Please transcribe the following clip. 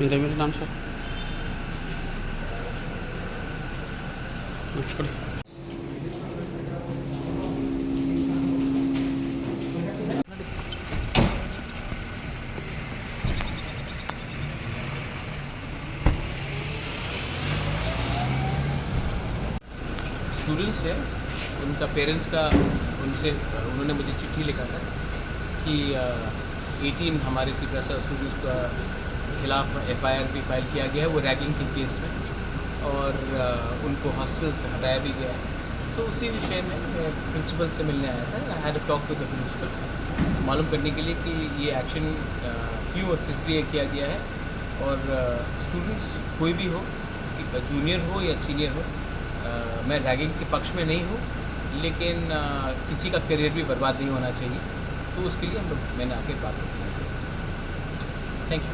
Interview नाम sir ಕೊಡಿ students है, उनका पेरेंट्स का उन्होंने मुझे चिट्ठी लिखा था कि 18 हमारे त्रिपुरा स्टूडेंट्स का खिलाफ FIR भी फाइल किया गया है, वो रैगिंग के केस में, और उनको हॉस्टल से हटाया भी गया है। तो उसी विषय में मैं प्रिंसिपल से मिलने आया था। I had talk to the principal मालूम करने के लिए कि ये एक्शन क्यों और किस लिए किया गया है, और स्टूडेंट्स कोई भी हो, जूनियर हो या सीनियर हो, मैं रैगिंग के पक्ष में नहीं हूँ, लेकिन किसी का करियर भी बर्बाद नहीं होना चाहिए। तो उसके लिए मैंने आके बात की। Thank you.